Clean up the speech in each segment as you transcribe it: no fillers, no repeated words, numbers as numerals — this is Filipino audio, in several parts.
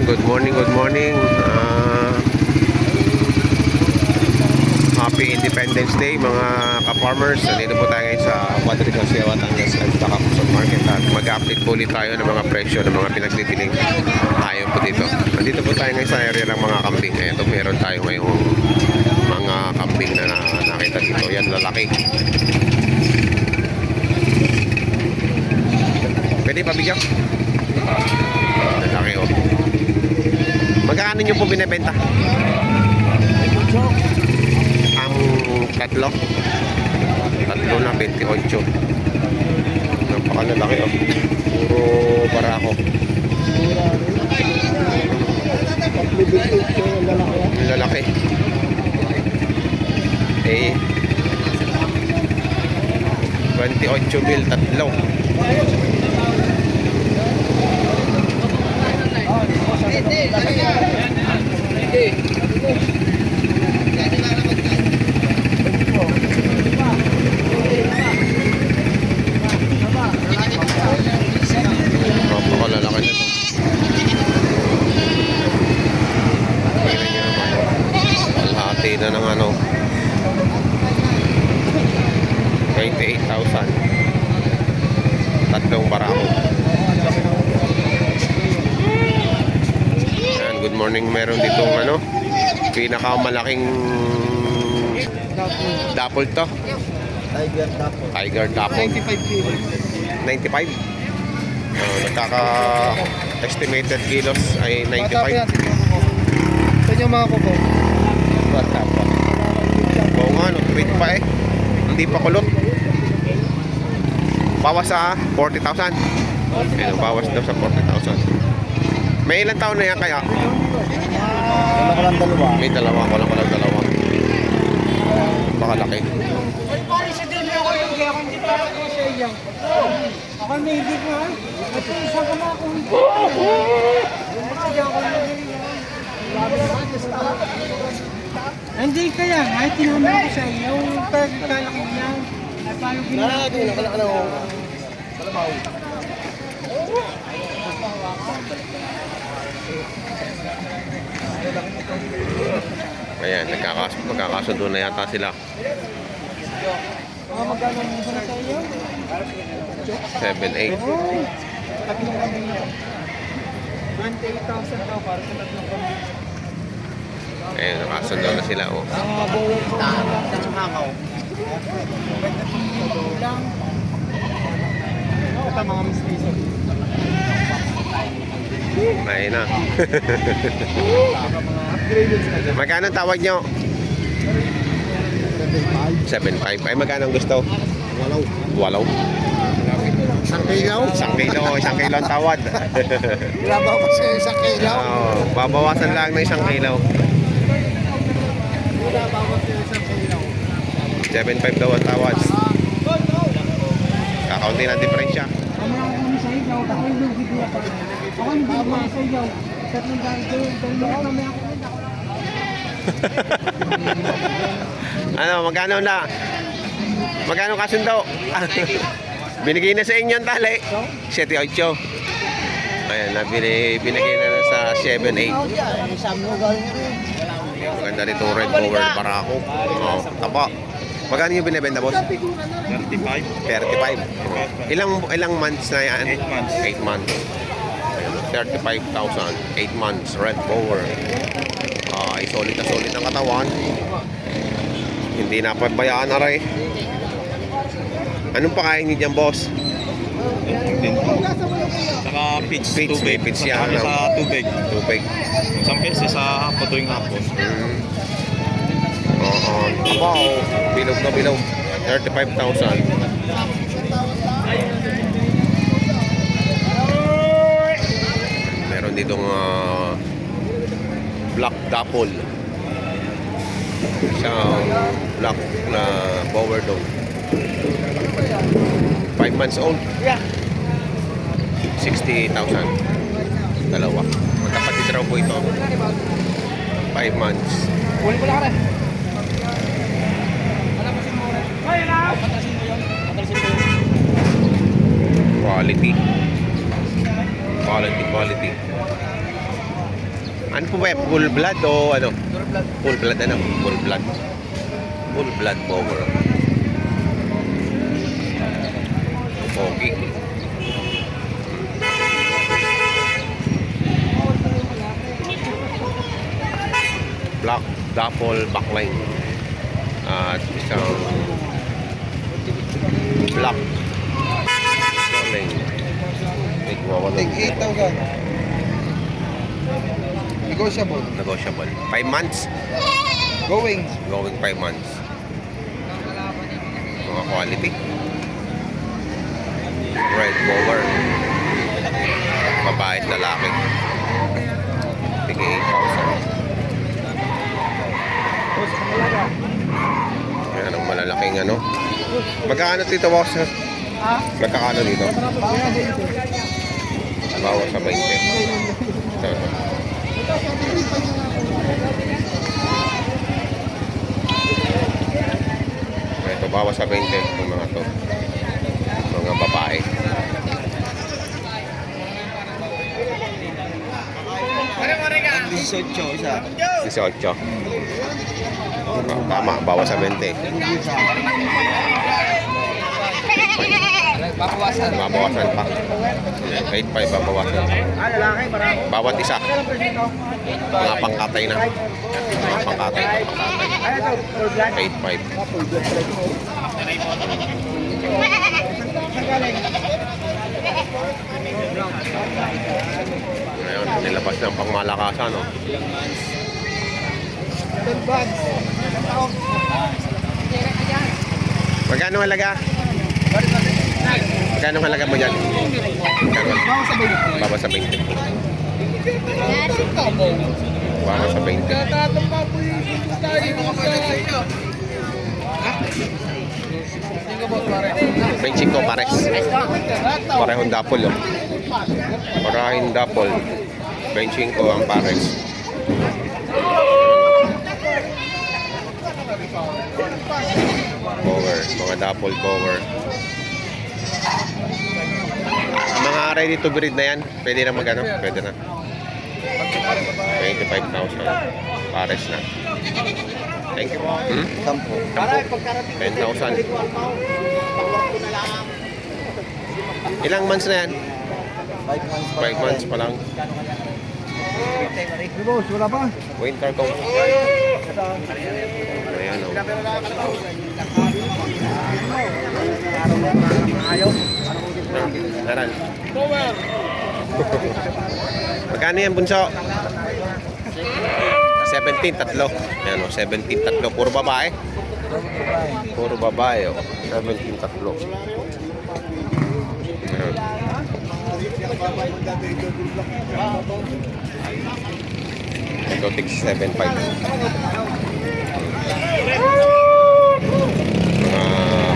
good morning, good morning. Happy Independence Day mga ka-farmers. Nandito po tayo ngayon sa Cuadriga, Batangas Livestock Auction Market at mag-update po ulit tayo ng mga presyo ng mga pinagbibiling tayo po dito. Nandito po tayo ngayon sa area ng mga kambing. Ito meron tayo ngayong mga kambing na nakita dito. Yan, lalaki. Pwede pabigyan? Lalaki oh. Magkano nyo po binibenta? Tatlo na 28. Napakalalaki oh. Puro barako. Lalaki. Eh 28,000 tatlo. Napakalalaki nito. Tingnan nyo naman. Alhati na ng ano 28,000. Tatlong barako. Yan, good morning. Meron ditong ano pinakamalaking dapol to. Tiger dapol. 95 kilos. 95. Nagkaka-estimated kilos ay 95. Ito yung mga kuko. Bata pa. Oo nga, no, tweet pa eh. Hindi pa kulot. Bawas sa 40,000. Ayun, bawas daw sa 40,000. May ilang taon na yan kaya? Wala ko lang dalawa. May dalawa, wala ko lang dalawa. Pakalaki. Ako may hindi ko ha. Ito isang ka na akong hindi kaya nga, tinamay ko sa iyo. Pagkalaki niya. Ay paano ginagawa? Ayan, magkakasundo na yata sila. Magkano mo sa iyo? 7-8. Tatlong kami niya. 28,000 daw para sa tatlong kami. Ayan, nakasundo na sila oh. Bawal ko lang ng hakaw. Lang. Ito mga mistiso. Ayun na. Mga upgraded na. Magkano tawag nyo? 7.5. Ay, magkano ang gusto? 8. Isang kilaw? Isang kilo ang tawad. Grabaw kasi isang kilaw. Oh, babawasan lang ng 1 kilo. Grabaw kasi isang kilaw. 7.5 daw ang tawad. Kakaunti na diferensya. Ano, magkano na? Magkano kasundo? Binigay na sa inyo ang tali. 7.8. Ayan, binigay na sa 7.8. Maganda nito red power barako. Oh, tapa. Magkano yung binibenta, boss? 35. 35. Ilang months na yan? 8 months. 8 months. 35,000. 8 months. Red power. Solid na solid ang katawan. Hindi na pabayaan na rin. Anong pakain niyo dyan, boss? Saka pitch, Pitch, tubig. pitch yan, Saka no? sa tubig. Tubig. Isang beses sa tuwing hapon. Oo. Abaw. Bilog na bilog. 35,000. Meron ditong black dapple. Isang black na power dog. 5 months old. 60,000. Dalawa. Magkapatid raw po ito. 5 months. Kunin ko lang ka rin. Quality. Quality. Ano po ba yan? Full blood o ano? Full blood ano? Full blood. Full blood bower. Pogi. Black Dapple backline. At isang black backline. Take 8,000. Negotiable. Negotiable. 5 months. Going. Going 5 months. Mga quality. Red bower. Babae at lalaki. Tigay 8,000. Yan ang malalaking ano. Magkano dito, boss? Magkakano dito? Bawas sa 20. Ito, bawas sa 20 yung mga to. Mga babae. Isa. 18. Tama, bawas sa 20. Papawasan. Mabawasan pa. 8.5 babawasan. Bawat isa. Mga pangkatay na. Mga pangkatay na. 8.5. Ngayon, nilabas ng pangmalakasan, no? Magkano halaga? Magkano halaga mo dyan? Baba sa 20. Baba sa 20. 25 pares. Parehong dapol, oh. Parehong dapol. 25 ang pares. Bower, mga dapol bower. Mga ready to breed na yan, pwede na magano, pwede na. 25,000 pares na. Thank you. 10,000. Ilang months na yan? 5 months pa lang. Wala pa. Winter coat. Ayan, oh. Naran. Magkano yan, bunso? 17, tatlo. Ayan, oh, 17, tatlo. Puro babae? Puro babae, oh. 17, tatlo. Ayan. Ito, 675.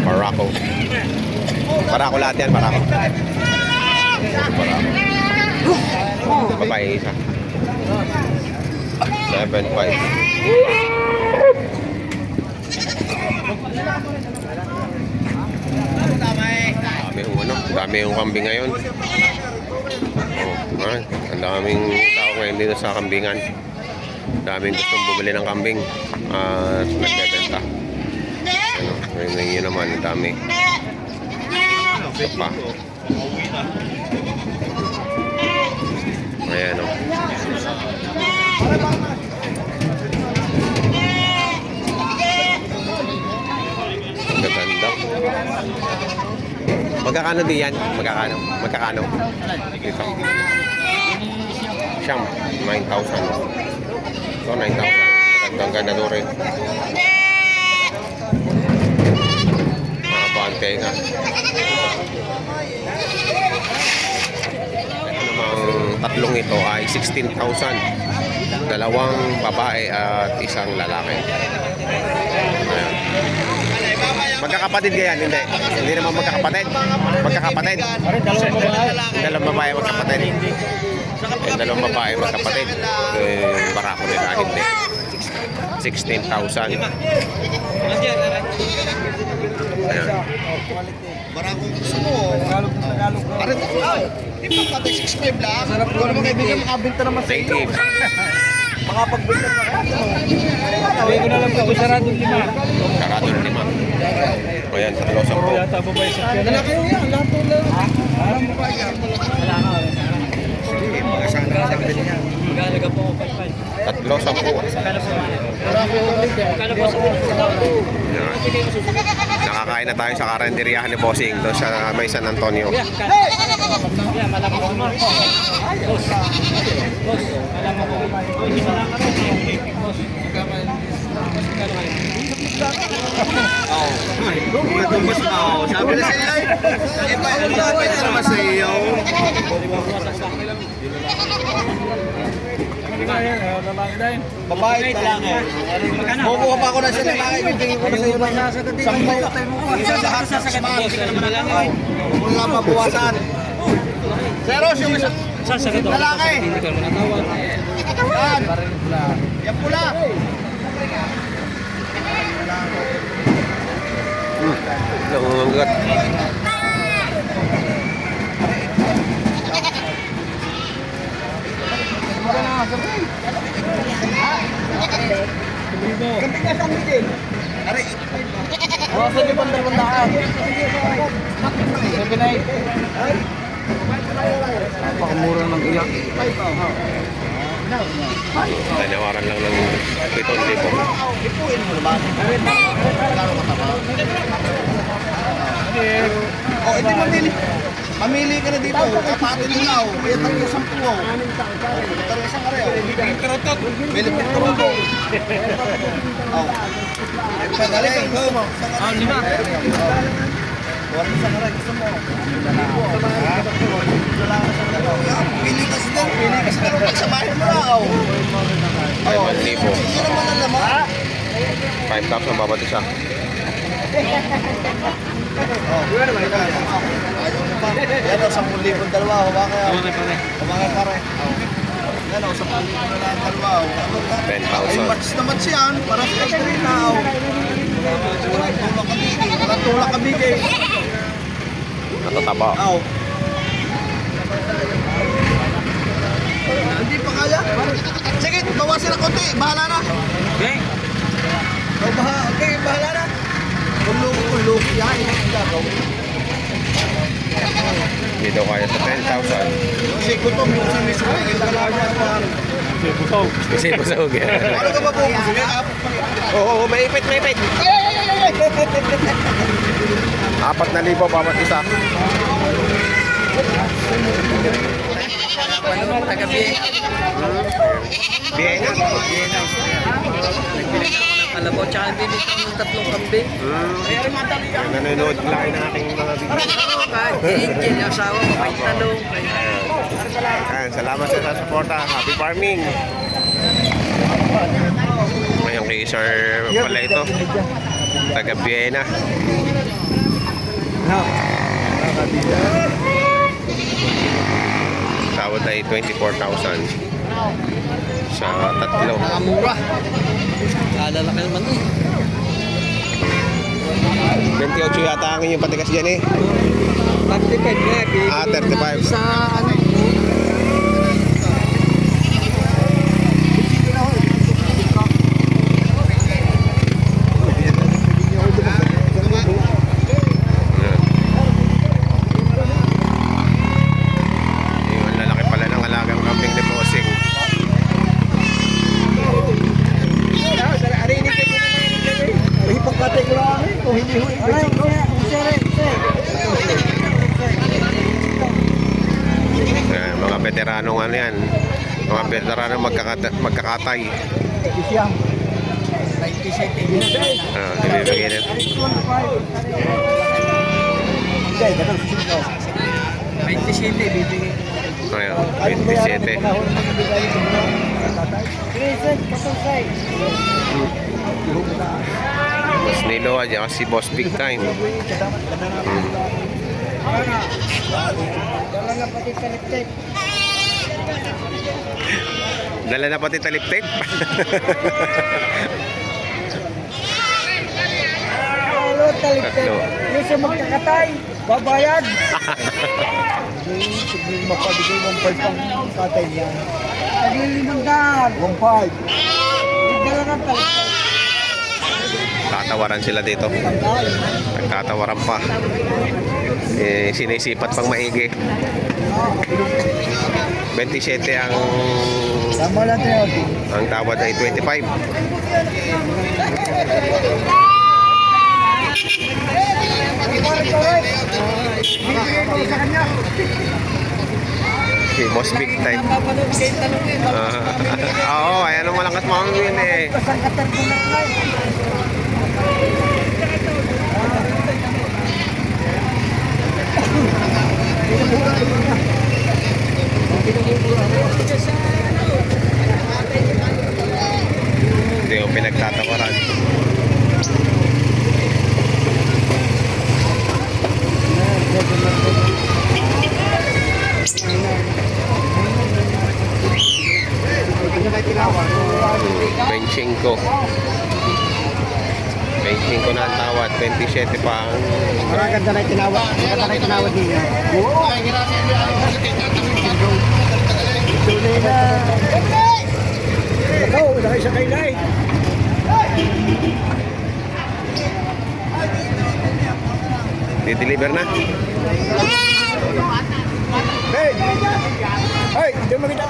Barako. Barako lahat yan, Barako. Babae isa. 7.5. Dami yung ano, dami yung kambing ngayon. Oh, ang daming tao ngayon dito sa kambingan. Daming gustong bumili ng kambing at nagbebenta. Ano, ngayon yun naman, ang dami. Ito pa. Ayan, o. Gaganda. Magkakano din yan? Magkakano? Magkakano? Dito. Siyam. 9,000. So, 9,000. Magandang ganda doon rin. Mga bante nga. Ito namang tatlong ito ay 16,000. Dalawang babae at isang lalaki. Ayan. Magkakapatid ka yan? Hindi. Hindi naman magkakapatid. Magkakapatid. Dalawang babae magkakapatid. Dalawang babae magkakapatid. Barako nila. Hindi. 16,000. Ayan. Barako gusto mo. Parang, di ba patay 6.5 lang? Wala mo kaibigan makabenta naman sa iyo. Native. Makapagbigyan na kayo. Sabi ko na lang po, sarado 5. Sarado na 5. O yan, sa 10. Yata babay sa kanya. Lalaki yan, lahat po lang. Alam mo ba yan? Wala ka. Sige, mga sandra sa gabi niya. Magalaga po ako 5. 3, 10. Kala po sa Yan. Nakakain na tayo sa karinderyahan ni Bossing doon sa may San Antonio. Sabi na sa'yo ay, pwede naman sa'yo. Babae lalaki. Kukuha pa ako na sa lalaki, bibigyan ko na sa'yo ng 10. Isa lahat sa smart. Wala mabuwasan. Zeros yung isang lalaki. Yan. Yan pula. Nangungat. Ganti ka sa amin. Ari. Sa di bandar-bandahan. 7-8. Napakamura ng iyak. Tanawaran lang ng 7,000. Ipuin mo naman. Oh, ito mamili. Mamili ka na dito. Kapatin mo na. Kaya tayo 10. Tayo isang kareo. Karotot. Bilip ng karotot. Oh. Pagaling. Ah, 5. Wala isang kareo. Gusto mo. Pili kasi daw. Pili kasi daw. Pagsamahin mo na. Oh. 5,000. Hindi naman alam ha. 5,000 babati siya. Oh, yan o, 10,000 dalawa. Huwag pare. Yan o, 10,000 na lang dalawa. Ay, 10,000. match na match yan. Para sa kayo na o. Walang tulak kabigay. Natataba. Aw. Hindi pa kaya? Sige, bawasin na konti. Bahala na. Okay. Okay, bahala na. Kulok yan. Hindi daw kaya sa 10,000. Kasi gutom mo sa mismo. Kasi busog. Ano ka ba po? Oo, maipit. 4,000 bawat isa. Vienna. Alam mo, tsaka binit ako ng 3 kambing. Nanonood lang ng aking mga video. Kahit Angel, yung asawa ko, may talong. Ayan, salamat sa suporta. Happy farming. Ngayong kay Sir pala ito. Taga Vienna. Sawad ay 24,000 sa 3. Nakamura. Kalalaki naman eh. 28 yata ang inyong patikas dyan eh. 35 na. Ah, 35. Sa ano? Yung lalaki pala ng alagang kambing ni Bossing. Pagkatay ko lang kung hindi ho Mga veteranong ano yan. Mga veteranong magkakatay. siyang Nililagay na. 27, bibigay. Ayan, 27. Mas nilo aja si Boss Big Time. Dala na pati talip-tape. Tatlo. Hindi siya magkakatay. Babayad. Siguro mapabigay ng 5 pang katay niya. Naglilimang daw. lang. 1.5. Tatawaran sila dito. Nagtatawaran pa. Sinisipat pang maigi. 27 Tama lang tayo. ang tawad ay 25. Si Boss Big Time. Napapanood kayo tanongin. Oo, ayan ang malakas mamamili eh. Hindi yung pinagtatawaran. Benching ko. Benching ko na ang tawad. 27 pa ang Ganda na tinawad. Ganda na tinawad din. Tuloy na. Ikaw, nakay sa kailay. di-deliver na. Hey! Hey! Hindi mo kita.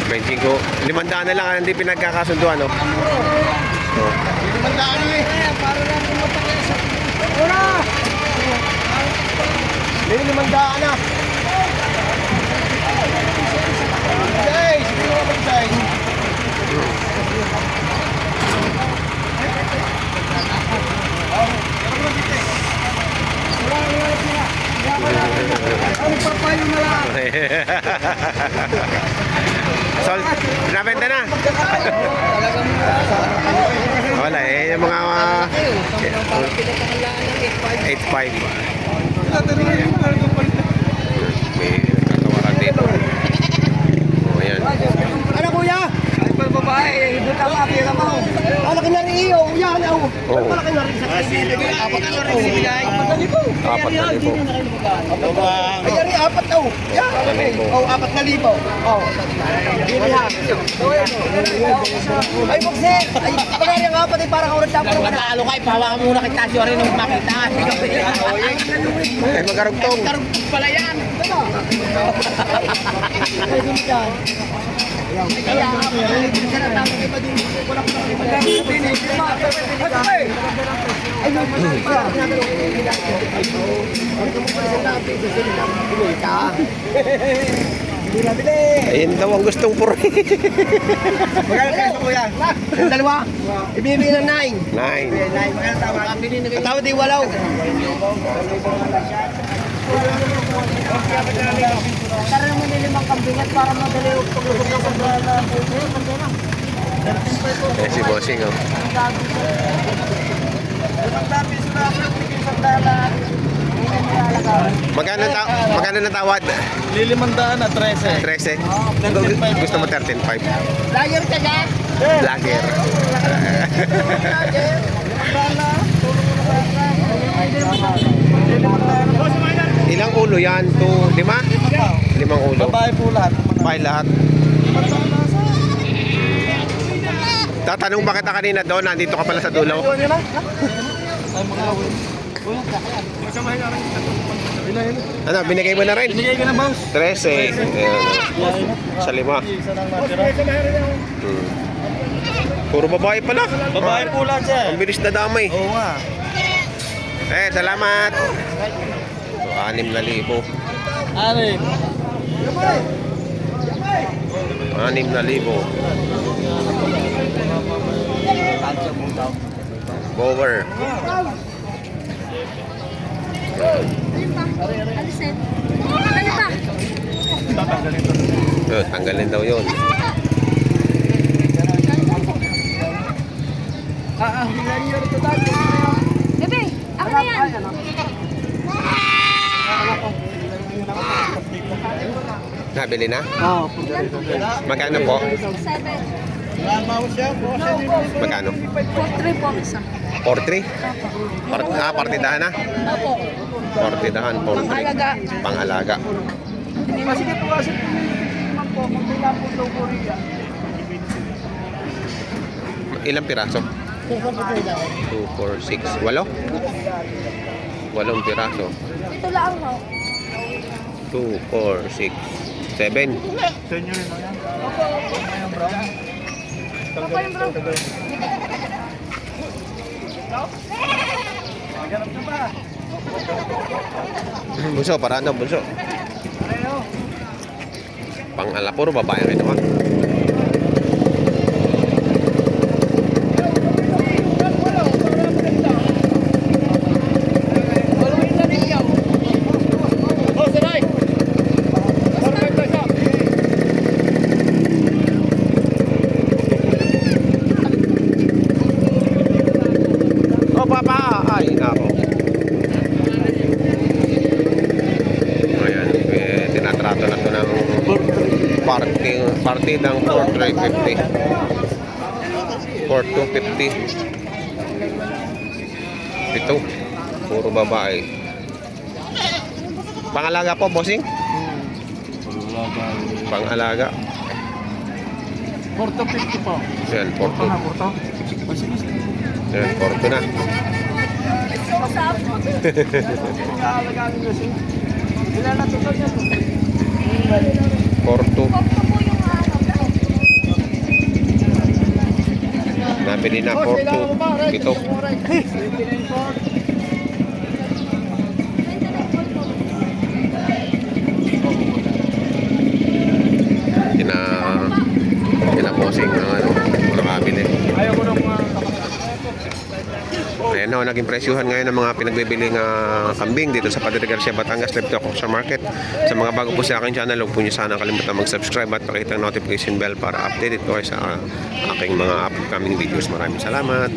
Benching ko. 500 na lang ang hindi pinagkakasunduan, no? Oh. May 500 na. Guys, hindi mo mag-sign. Sol, nabenta na. Wala eh, yung mga 8.5. May nagkatawaran dito. Oh, ayan. Ano kuya? Ay, pang babae. Doon ang apira mo. Malaki na rin iyo. Yan, ako. Oo. Malaki na rin sa kasi. Apat na rin sibigay. 4,000. Ay, ari, 4 daw. Yan. Oh, 4,000. Oh. Ay, buksit. Ay, pagkari ang 4 ay parang ulit tapos. Matalo ka, ipahawakan muna kay Tasyo rin nung makita. Ay, magkarugtong. Karugtog pala yan. Ayun daw ang gustong puri. Magkano kayo kuya? Dalawa. Ibibigay ng 9. 9. 9. Magkano tawad? Tawad di 8. Tara naman nila mga kambingat para madali yung paglubog ng pagdala. Eh, si Bossing, oh. Magkano na tawad? Lilimandaan na 13. 13. Gusto mo 13.5? Lager ka dyan? Lager. Ilang ulo yan? 5? 5 ulo. Babae po lahat. Babae lahat. Tatanong ba kita kanina doon? Nandito ka pala sa dulo. Ano, binigay mo na rin? Binigay ka na, boss. 13. Ayan. Sa 5. Puro babae pala. Babae po lahat siya. Ang bilis na damay. Oo nga. Eh, salamat. So, 6,000. Arin. 6,000. Bower. Alisin. Ano pa? Tanggalin daw yun. Bebe, ako na yan. Nabili na? Oo. Magkano po? 7. Magkano? 4-3 po isa. 4-3? Partidahan na? Opo. Partidahan, 4-3. Pang-alaga. Pang-alaga. Sige po kasi naman po, kung kailan po daw po rin yan. Ilang piraso? 2, 4, 6, 8? 8 piraso. Ito lang ho. 2, 4, 6, 7. Opo yung bro. Bunso, paraan daw, bunso. Pang-ala, puro babae kayo naman. Oh, papa! Ay, nako. Ayan, tinatrato na ito ng partidang 4,350. 4,250. Ito, puro babae. Pangalaga po, bossing? Pangalaga. 450 po. Ayan, 4,2. Ayan, 4,2 na. Inaalagaan nyo siya. Ilan na ito niya po? 4,2. Opo po yung Nabili na 4,2. Ito. Bossing ng ano, nakabili. Ayaw ko nang Ayan ho, naging presyuhan ngayon ng mga pinagbibiling kambing dito sa Padre Garcia, Batangas, Live Talk sa Market. Sa mga bago po sa aking channel, huwag po nyo sana kalimutan mag-subscribe at pakita ang notification bell para updated po kayo sa aking mga upcoming videos. Maraming salamat.